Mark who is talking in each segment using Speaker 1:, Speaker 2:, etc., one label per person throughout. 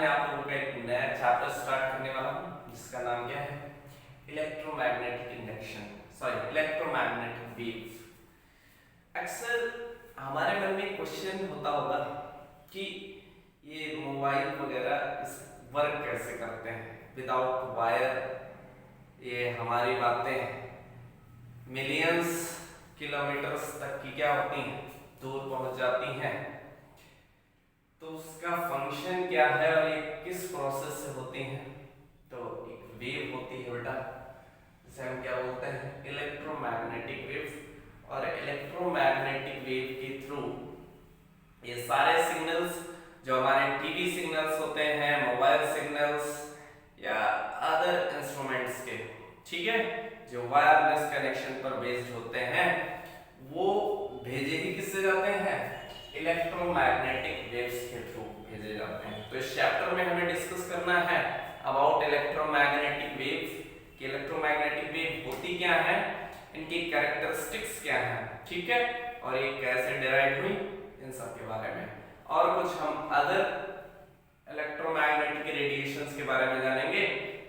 Speaker 1: मैं आप लोगों का एक नया चैप्टर स्टार्ट करने वाला हूँ जिसका नाम क्या है, electromagnetic induction, sorry electromagnetic wave. अक्सर हमारे मन में क्वेश्चन होता होगा कि ये मोबाइल वगैरह इस वर्क कैसे करते हैं विदाउट वायर, ये हमारी बातें मिलियंस किलोमीटर्स तक की क्या होती हैं, दूर पहुंच जाती हैं, तो उसका फंक्शन क्या है और ये किस प्रोसेस से होती हैं। तो एक वेव होती है बेटा, जिसे हम क्या बोलते हैं, इलेक्ट्रोमैग्नेटिक वेव। और इलेक्ट्रोमैग्नेटिक वेव के थ्रू ये सारे सिग्नल्स जो हमारे टीवी सिग्नल्स होते हैं, मोबाइल सिग्नल्स या अदर इंस्ट्रूमेंट्स के, ठीक है, जो वायरलेस कनेक्शन पर बेस्ड होते हैं, वो भेजे ही किससे जाते हैं, इलेक्ट्रोमैग्नेटिक वेव्स के थ्रू भेजे जाते हैं। तो इस चैप्टर में हमें डिस्कस करना है अबाउट इलेक्ट्रोमैग्नेटिक वेव्स कि इलेक्ट्रोमैग्नेटिक वेव होती क्या है, इनकी कैरेक्टरिस्टिक्स क्या हैं, ठीक है, और ये कैसे डिराइव हुई, इन सब के बारे में। और कुछ हम अदर इलेक्ट्रोमैग्नेटिक रेडिएशंस के बारे में जानेंगे,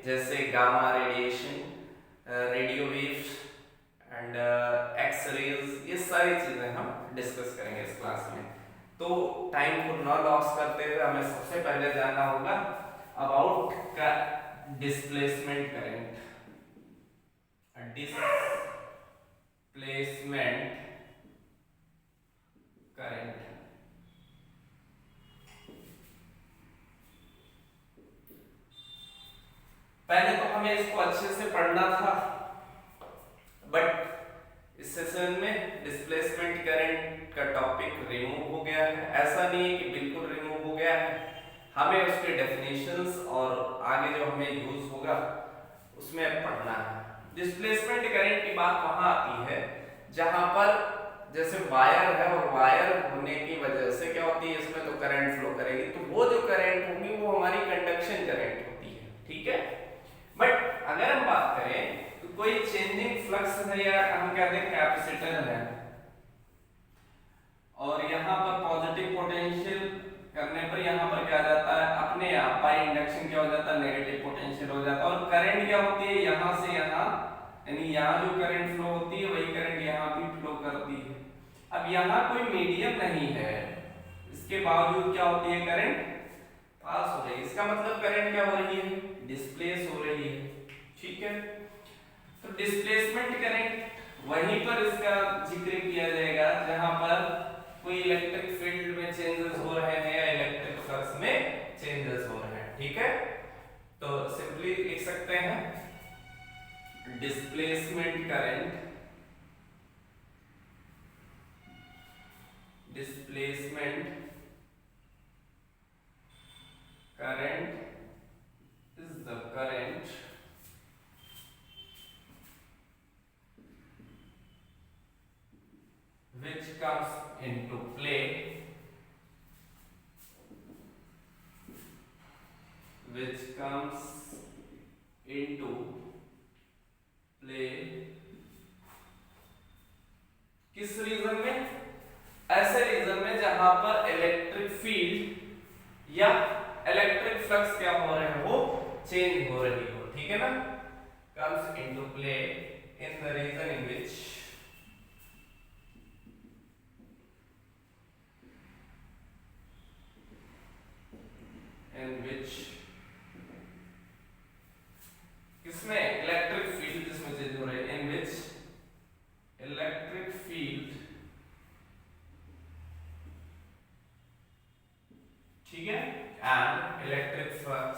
Speaker 1: जैसे gamma radiation, radio waves and X rays, ये सारी चीजें हम डिस्कस करेंगे इस क्लास में। तो टाइम को न लॉस करते हुए हमें सबसे पहले जानना होगा अबाउट का डिस्प्लेसमेंट करंट। डिस्प्लेसमेंट करंट पहले तो हमें इसको अच्छे से पढ़ना था, बट इस सेशन में डिस्प्लेसमेंट करंट का टॉपिक रिमूव हो गया है। ऐसा नहीं है कि बिल्कुल रिमूव हो गया है, हमें उसके डेफिनेशंस और आगे जो हमें यूज होगा उसमें पढ़ना है। डिस्प्लेसमेंट करंट की बात वहां आती है जहां पर जैसे वायर है और वायर होने की वजह से क्या होती है, इसमें तो करंट फ्लो करेगी, तो वो जो करंट होगी वो हमारी कंडक्शन करंट होती है, ठीक है। बट अगर हम बात करें तो कोई चेंजिंग फ्लक्स है या हम कहते हैं कैपेसिटर है, और यहाँ पर पॉजिटिव पोटेंशियल करने पर यहाँ पर क्या जाता है, अपने आप बाय इंडक्शन क्या हो जाता है, नेगेटिव पोटेंशियल हो जाता है। और करंट क्या होती है, यहाँ से यहाँ, यानी यहाँ जो करंट फ्लो होती है वही करंट यहाँ भी फ्लो करती है। अब यहाँ कोई मीडियम नहीं है, इसके बावजूद क्या होती है, करंट पास हो रही है। इसका मतलब करंट क्या हो रही है, डिस्प्लेस हो रही है, ठीक है। तो डिस्प्लेसमेंट करंट वहीं पर इसका जिक्र किया जाएगा जहां पर कोई इलेक्ट्रिक फील्ड में चेंजेस हो रहे हैं या इलेक्ट्रिक फ्लक्स में चेंजेस हो रहे हैं, ठीक है। तो सिंपली लिख सकते हैं displacement current, displacement current is the current which comes into play, which comes into play किस रीजन में, ऐसे रीजन में जहां पर इलेक्ट्रिक फील्ड या इलेक्ट्रिक फ्लक्स क्या हो रहे हैं, वो चेंज हो रही हो, ठीक है ना। comes into play in the region in which किसमें, इलेक्ट्रिक फील्ड जिसमें चेंज हो रहे हैं, in which इलेक्ट्रिक फील्ड, ठीक है, and electric flux,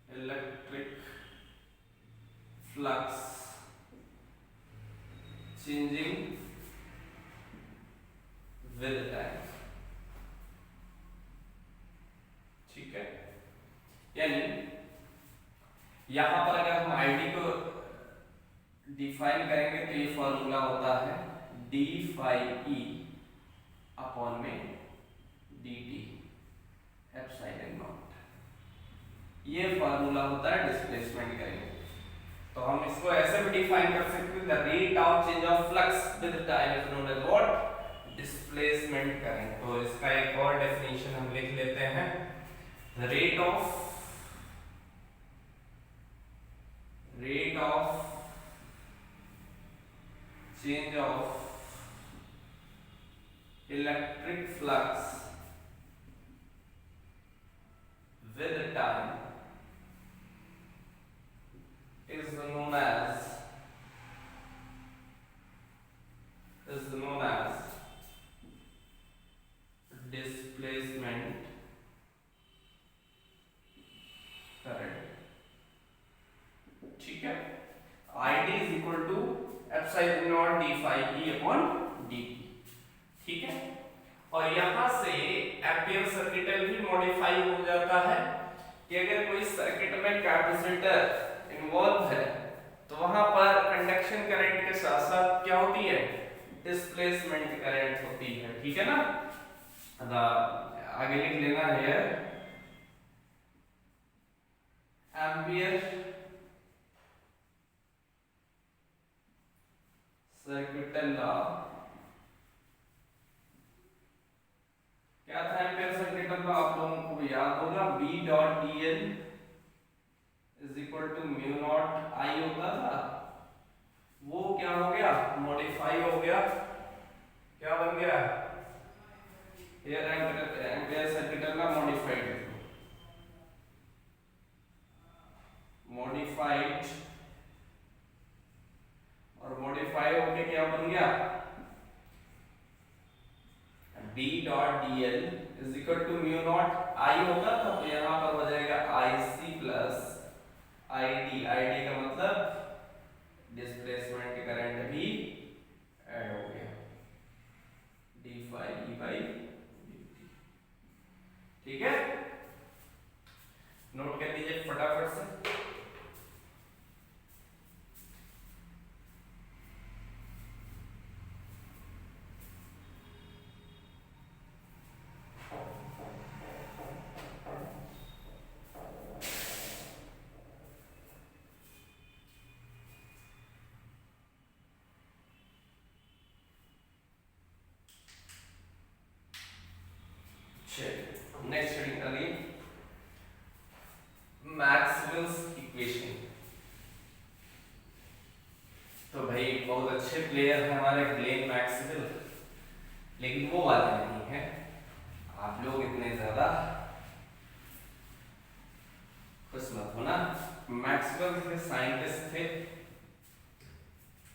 Speaker 1: electric flux changing with time, ठीक है। यानी यहां पर अगर हम आईडी को डिफाइन करेंगे तो ये फॉर्मूला होता है डी फाई ई अपॉन में डी टी एप्सिलॉन नॉट, ये फॉर्मूला होता है डिस्प्लेसमेंट करंट। तो हम इसको ऐसे भी डिफाइन कर सकते हैं, the rate of change of flux with time is known as what, displacement current. तो इसका एक और डेफिनेशन हम लिख लेते हैं, rate of change of electric flux with time is known as displacement current। ठीक है, ID is equal to epsilon naught d phi e upon dt। ठीक है, और यहां से एम्पियर सर्किटल भी मॉडिफाई हो जाता है कि अगर कोई सर्किट में कैपेसिटर इन्वॉल्व है तो वहां पर कंडक्शन करंट के साथ साथ क्या होती है, डिस्प्लेसमेंट करंट होती है। ठीक है ना, आगे लिख लेना है एम्पियर सर्किटल लॉ। क्या था एम्पियर सर्किटल लॉ, आप लोगों को याद होगा, B dot dl is equal to mu naught I होता था, वो क्या हो गया, मॉडिफाई हो गया, क्या बन गया, एम्पियर सर्किटल लॉ मॉडिफाइड और मॉडिफाई होके क्या बन गया, B dot dl is equal to mu naught I होगा, तो यहाँ पर हो जाएगा IC प्लस ID। ID का मतलब डिस्प्लेसमेंट करंट भी ऐड हो गया, d phi e by dt। ठीक है, नोट कर लीजिए फटाफट से। नेक्स्ट रीडिंग कर लिए मैक्सवेल्स इक्वेशन। तो भाई बहुत अच्छे प्लेयर हैं हमारे ग्लेन मैक्सवेल, लेकिन वो वाले नहीं है, आप लोग इतने ज्यादा खुश मत होना। मैक्सवेल के साइंटिस्ट थे,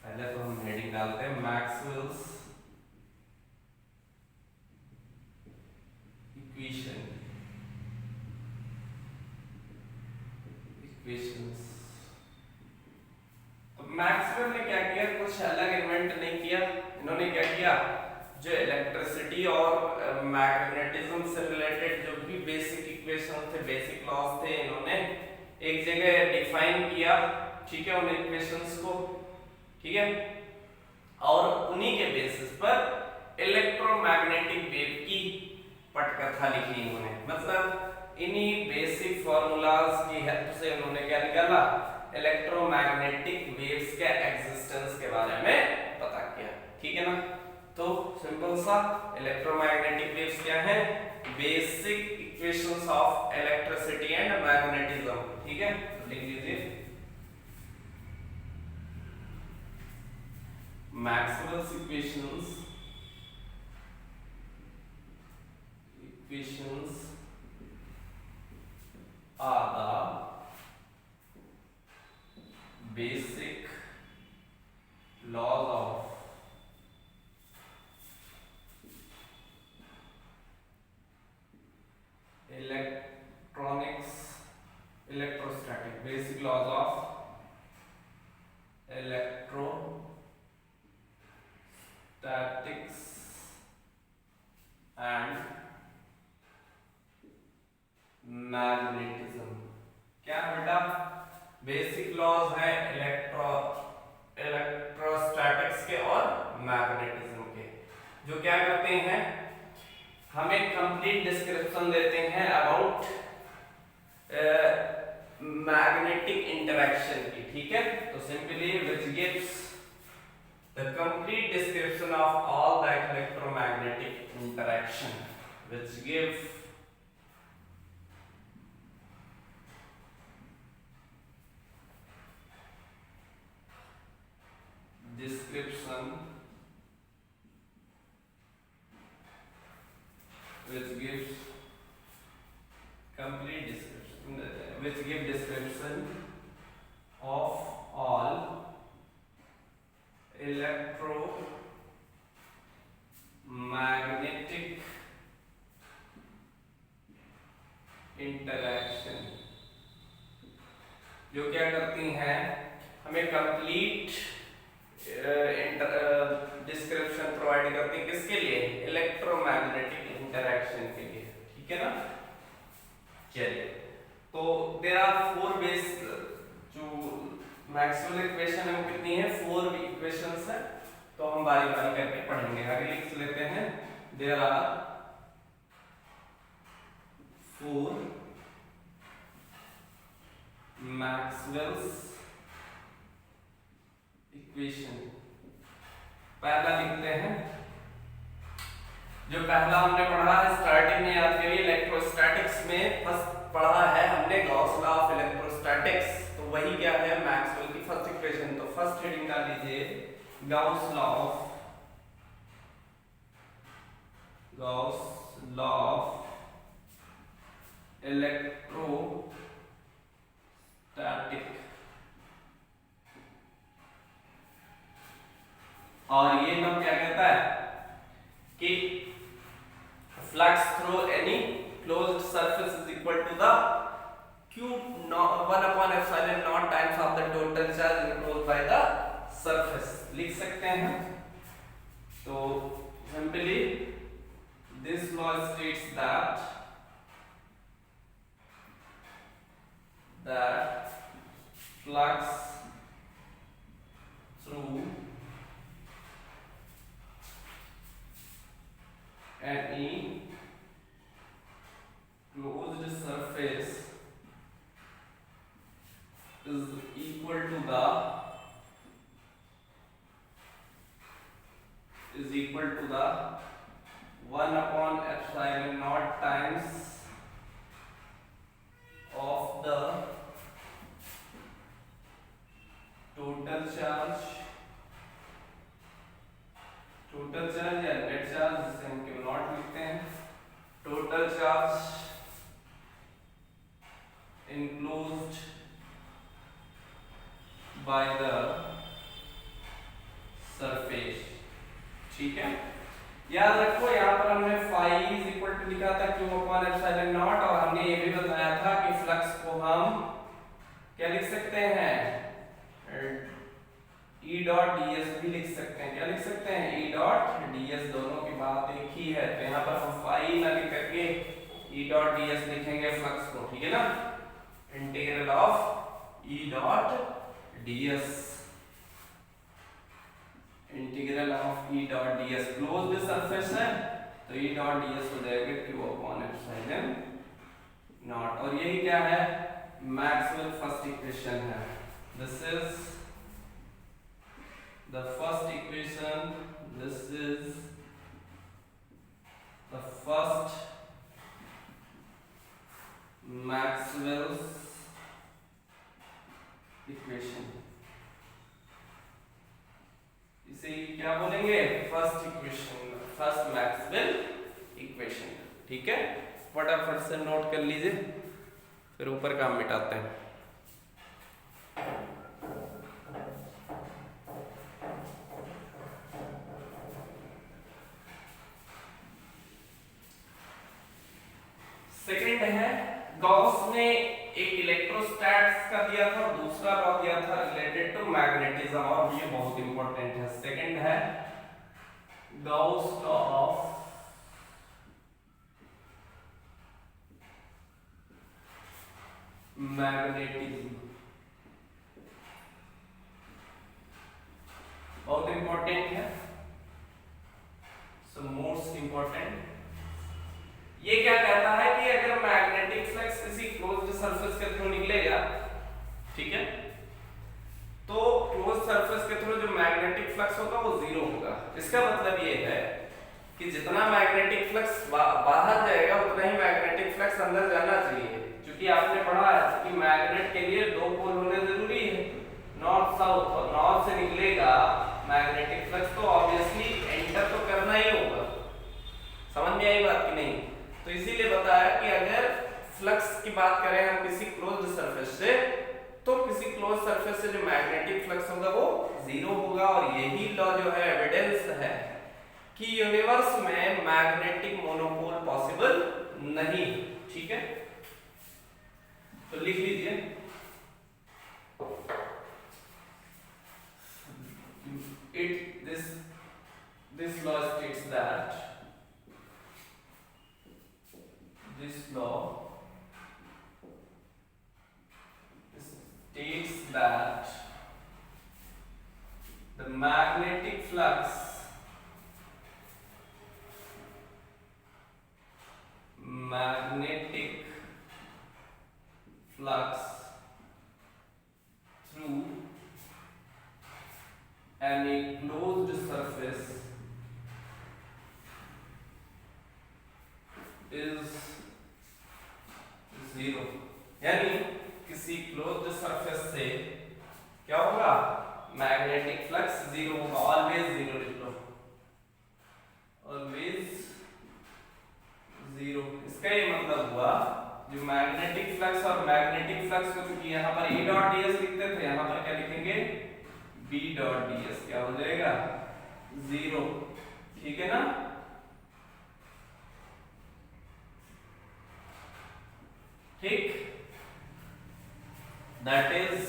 Speaker 1: पहले तो हम हेडिंग डालते हैं मैक्सवेल्स इक्वेशंस। तो मैक्सवेल ने क्या किया, कुछ अलग इन्वेंट नहीं किया, इन्होंने क्या किया, जो इलेक्ट्रिसिटी और मैग्नेटिज्म से रिलेटेड जो भी बेसिक इक्वेशन थे, बेसिक लॉज थे, इन्होंने एक जगह डिफाइन किया। ठीक है, उन इक्वेशंस को, ठीक है, और उन्हीं के बेसिस पर इलेक्ट्रोमैग्नेटिक वेव की पटकथा लिखी इन्होंने। मतलब इन्हीं बेसिक फॉर्मूलाज की हेल्प से उन्होंने क्या निकाला, इलेक्ट्रोमैग्नेटिक वेव्स के एग्जिस्टेंस के बारे में पता किया। ठीक है ना, तो सिंपल सा इलेक्ट्रोमैग्नेटिक वेव्स क्या है, basic equations of electricity and magnetism. ठीक है, लिख लीजिए Maxwell's equations are the basic laws of electrostatic, basic laws of electrostatics and magnetism. क्या बेटा, बेसिक लॉज है इलेक्ट्रोस्टैटिक्स के और मैग्नेटिज्म के, जो क्या करते हैं, हमें कंप्लीट डिस्क्रिप्शन देते हैं अबाउट मैग्नेटिक इंटरेक्शन की। ठीक है, तो simply which gives the complete description of all that electromagnetic electromagnetic interaction which give description which gives complete description which give description of all electromagnetic interaction जो क्या करती हैं हमें कंप्लीट डिस्क्रिप्शन प्रोवाइड करती हैं किसके लिए इलेक्ट्रोमैग्नेटिक इंटरैक्शन के लिए ठीक है ना चलिए तो देयर आर फोर बेस जो मैक्सवेल इक्वेशन है वो कितनी है फोर इक्वेशंस है तो हम बारी बारी करके पढ़ेंगे आगे लिख लेते हैं there are four Maxwell's equation पहला लिखते हैं जो पहला हमने पढ़ा है स्टार्टिंग में याद करिए इलेक्ट्रोस्टैटिक्स में फर्स्ट पढ़ा है हमने गॉस लॉ ऑफ इलेक्ट्रोस्टैटिक्स तो वही क्या है मैक्सवेल की फर्स्ट इक्वेशन तो फर्स्ट हेडिंग डाल लीजिए गॉस लॉ ऑफ इलेक्ट्रोस्टैटिक और ये हम क्या कहता है कि flux through any closed surface is equal to the q 1/epsilon naught times of the total charge enclosed by the surface लिख सकते हैं तो simply this law states that flux through any closed surface is equal to 1/epsilon naught times of the total charge या net charge जिसे हम क्यों not लिखते हैं total charge enclosed by the surface ठीक है याद रखो यहाँ पर हमने phi is equal to लिखा था q/epsilon naught और हमने ये भी बताया था कि फ्लक्स को हम क्या लिख सकते हैं E डॉट ds भी लिख सकते हैं क्या लिख सकते हैं E डॉट ds दोनों की बात एक ही है तो यहाँ पर हम phi ना लिख करके E डॉट ds लिखेंगे फ्लक्स को ठीक है ना integral of E dot ds integral of E dot ds closed surface है तो E डॉट ds हो जाएगा q/epsilon naught और यही क्या है मैक्सवेल फर्स्ट इक्वेशन है this is the first equation this is the first Maxwell's equation इसे क्या बोलेंगे first equation first Maxwell equation ठीक है फटाफट से नोट कर लीजिए फिर ऊपर काम मिटाते हैं सेकंड है गॉस ने एक इलेक्ट्रोस्टैट्स का दिया था और दूसरा लॉ दिया था रिलेटेड टू मैग्नेटिज्म और ये बहुत इंपॉर्टेंट है सेकंड है गॉस लॉ ऑफ मैग्नेटिज्म बहुत इंपॉर्टेंट है सो मोस्ट इंपॉर्टेंट ये क्या कहता है कि अगर मैग्नेटिक फ्लक्स किसी क्लोज्ड सरफेस के थ्रू निकलेगा ठीक है तो क्लोज्ड सरफेस के थ्रू जो मैग्नेटिक फ्लक्स होगा वो जीरो होगा इसका मतलब ये है कि जितना मैग्नेटिक फ्लक्स बाहर जाएगा उतना ही मैग्नेटिक फ्लक्स अंदर जाना चाहिए, क्योंकि आपने पढ़ा है कि मैग्नेट के लिए दो पोल होने जरूरी है, नॉर्थ साउथ। और नॉर्थ से निकलेगा मैग्नेटिक फ्लक्स तो ऑब्वियसली एंटर तो करना ही होगा। समझ में आई बात कि नहीं? तो इसीलिए बताया कि अगर फ्लक्स की बात करें हम किसी क्लोज्ड सरफेस से, तो किसी क्लोज सरफेस से जो मैग्नेटिक फ्लक्स होगा वो जीरो होगा। और यही लॉ जो है एविडेंस है कि यूनिवर्स में मैग्नेटिक मोनोपोल पॉसिबल नहीं। ठीक है, तो लिख लीजिए this law states that this law states that the magnetic flux through any closed surface is zero। यानी किसी क्लोज्ड सरफेस से क्या होगा, मैग्नेटिक फ्लक्स जीरो होगा। ऑलवेज जीरो लिख लो, ऑलवेज जीरो। इसका ये मतलब हुआ जो मैग्नेटिक फ्लक्स और मैग्नेटिक फ्लक्स को, क्योंकि यहाँ पर E डॉट ds लिखते थे, यहाँ पर क्या लिखेंगे B डॉट ds, क्या हो जाएगा जीरो। ठीक है ना? ठीक, that is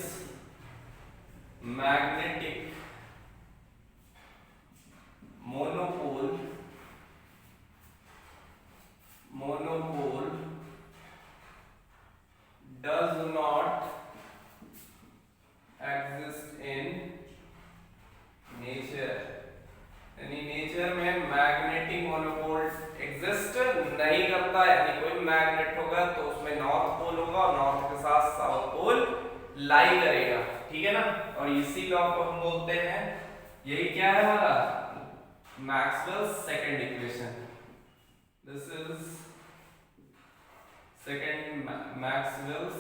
Speaker 1: magnetic monopole does not exist in nature। यानी नेचर में मैग्नेटिक मोनोपोल एग्जिस्ट नहीं करता। यानी कोई मैग्नेट होगा तो उसमें नॉर्थ पोल होगा और नॉर्थ के साथ साउथ पोल लाई करेगा। ठीक है ना? और इसी लॉ को हम बोलते हैं, यही क्या है हमारा Maxwell's second equation. This is second Maxwell's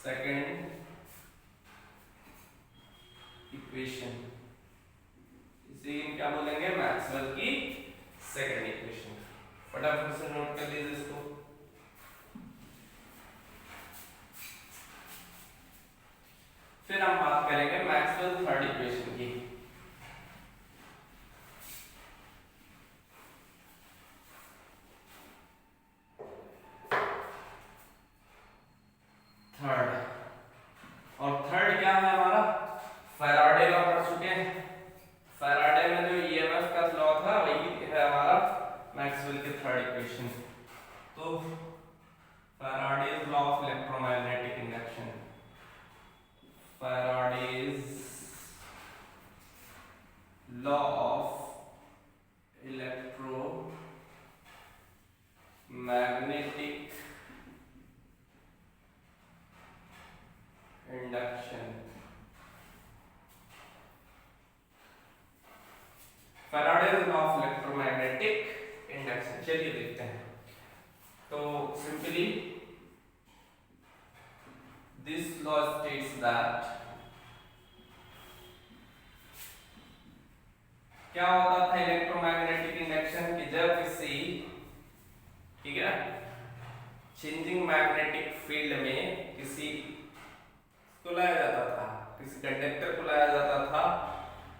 Speaker 1: second equation. इसे हम क्या बोलेंगे, मैक्सवेल की सेकंड इक्वेशन। फटाफट से नोट कर लीजिए इसको। फिर हम बात करेंगे मैक्सवेल थर्ड इक्वेशन की। थर्ड, और थर्ड क्या है हमारा, फैराडे लॉ पढ़ चुके हैं। फैराडे में जो ईएमएफ का लॉ था वही है हमारा मैक्सवेल की थर्ड इक्वेशन। तो Faraday's law of electromagnetic induction, Faraday's law of electromagnetic induction. Faraday's law of electromagnetic induction, चलिए देखते हैं। तो simply this law states that, क्या होता था इलेक्ट्रोमैग्नेटिक इंडक्शन की, जब किसी, ठीक है, चेंजिंग मैग्नेटिक फील्ड में किसी को लाया जाता था, किसी कंडक्टर को लाया जाता था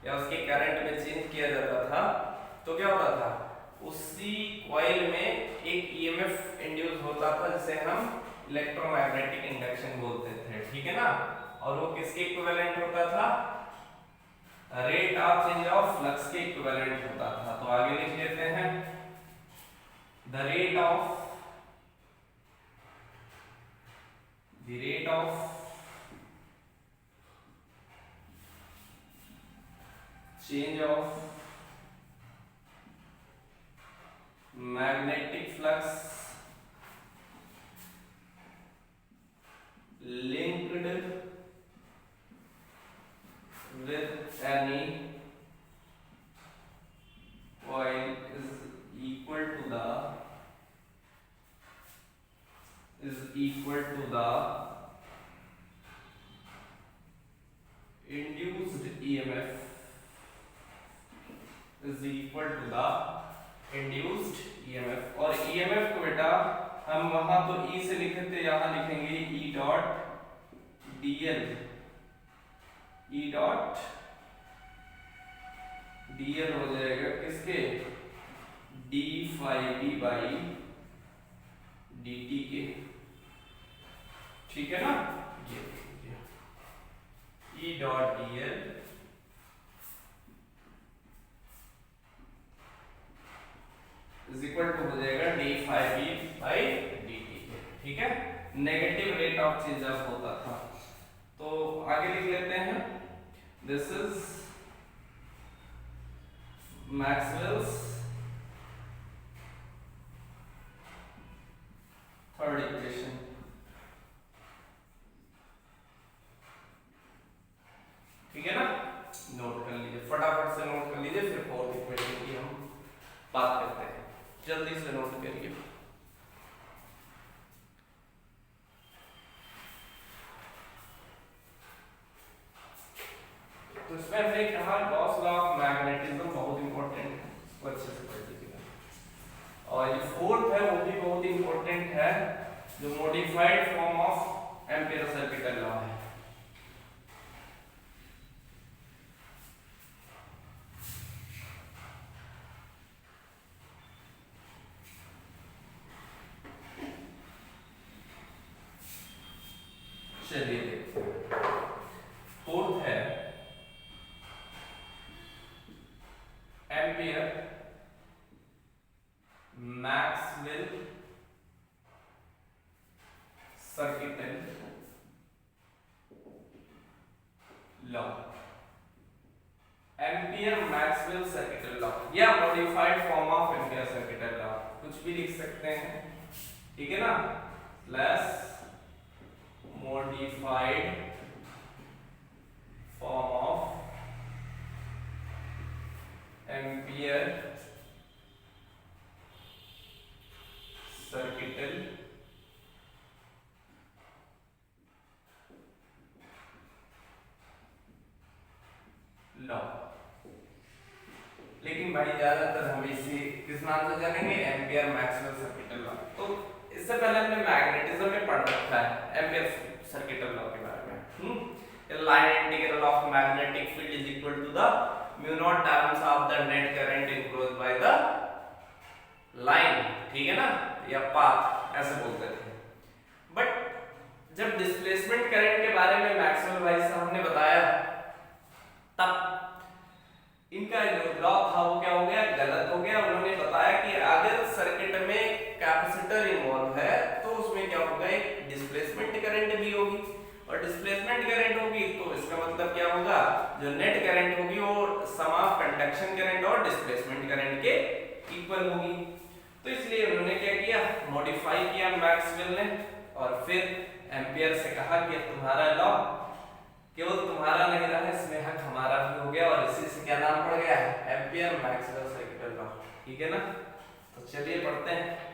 Speaker 1: या उसके करंट में चेंज किया जाता था, तो क्या होता था, उसी कॉइल में एक ईएमएफ इंड्यूस होता था जिसे हम इलेक्ट्रोमैग्नेटिक इंडक्शन बोलते थे। ठीक है ना? और वो किसके इक्विवेलेंट होता था, rate of change of flux के इक्विवेलेंट होता था। तो आगे लिख लेते हैं, the rate of change of magnetic flux linked with any is equal to the induced EMF. और ईएमएफ को बेटा हम वहां तो ई से लिखे थे, यहां लिखेंगे E dot DL. E dot DL हो जाएगा किसके, D phi B by D T के, ठीक है ना। ये E dot DL is equal to हो जाएगा D phi B by D T के, ठीक है। Negative rate of change of होता था, तो आगे लिख लेते हैं। This is Maxwell's third equation, ठीक है ना। नोट कर लीजिए, फटाफट से नोट कर लीजिए, फिर फोर्थ इक्वेशन की हम बात करते हैं। जल्दी से नोट करिए। तो इसमें हमने कहा गॉस लॉ ऑफ मैग्नेटिज्म बहुत इंपॉर्टेंट है, इसको अच्छे से पढ़ लीजिएगा। और ये फोर्थ है वो भी बहुत इंपॉर्टेंट है, जो modified form of Ampere circuital law है। चलिए देखते हैं। फोर्थ है Ampere Maxwell circuital law. Ampere Maxwell circuital law या modified form of Ampere circuital law, कुछ भी लिख सकते हैं, ठीक है ना। Plus modified form of ampere circuital law। लेकिन भाई ज्यादातर हम इसे किस नाम से जानेंगे, एम्पियर मैक्सवेल सर्किटल लॉ। तो इससे पहले हमने मैग्नेटिज्म में पढ़ रखा है एम्पियर सर्किटल लॉ के बारे में। Line integral of magnetic field is equal to the mu naught times of the net current enclosed by the line, ठीक है ना, या पाथ ऐसे बोलते थे। बट जब डिस्प्लेसमेंट करंट के बारे में मैक्सवेल भाई साहब ने बताया, तब इनका जो लॉ था वो क्या हो गया, गलत हो गया। उन्होंने बताया कि अगर सर्किट में कैपेसिटर इन्वॉल्व है तो उसमें क्या होगा, एक डिस्प्लेसमेंट करंट भी होगी, और डिस्प्लेसमेंट करंट होगी तो इसका मतलब क्या होगा, जो नेट करंट होगी वो सम ऑफ कंडक्शन करंट और डिस्प्लेसमेंट करंट के इक्वल होगी। तो इसलिए उन्होंने क्या किया, मॉडिफाई किया मैक्सवेल ने, और फिर एम्पियर से कहा कि तुम्हारा लॉ केवल तुम्हारा नहीं रहा, इसमें हक हमारा भी हो गया, और इसी से क्या नाम पड़ गया है, एम्पियर मैक्सवेल सर्किटल लॉ, ठीक है ना। तो चलिए पढ़ते हैं।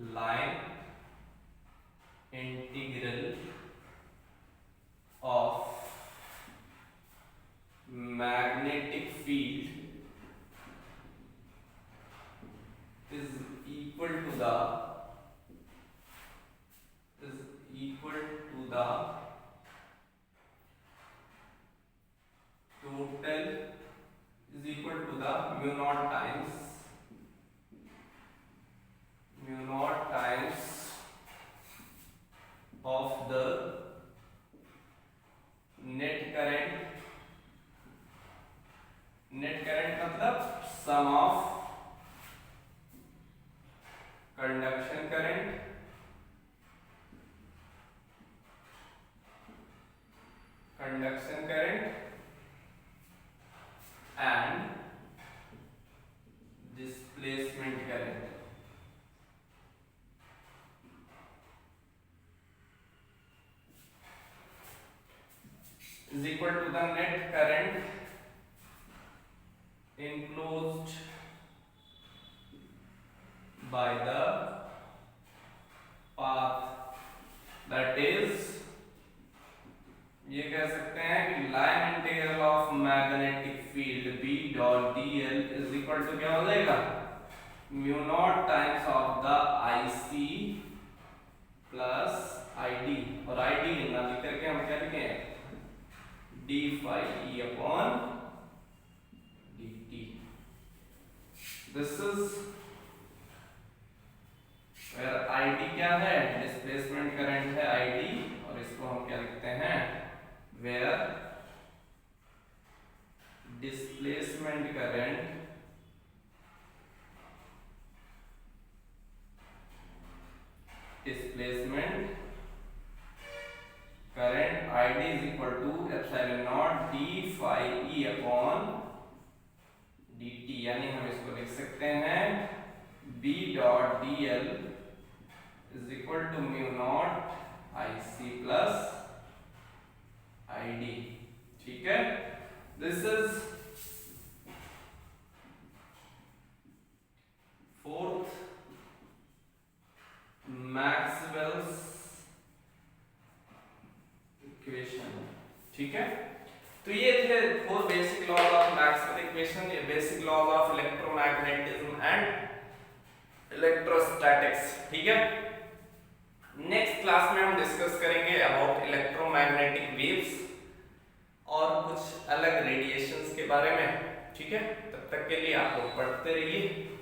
Speaker 1: line integral of magnetic field is equal to the total is equal to the mu naught times of the net current मतलब sum of conduction current and displacement current is equal to the net current enclosed by the displacement current id is equal to epsilon naught d phi e upon dt, यानी हम इसको लिख सकते हैं b dot dl is equal to mu naught ic plus id। ठीक है, this is fourth Maxwell's equation. ठीक है, तो ये थे 4 basic laws of Maxwell equation, ये basic laws of electromagnetism and electrostatics. ठीक है, नेक्स्ट क्लास में हम डिस्कस करेंगे अबाउट इलेक्ट्रोमैग्नेटिक वेव्स और कुछ अलग रेडिएशंस के बारे में। ठीक है, तब तक के लिए आप लोग पढ़ते रहिए।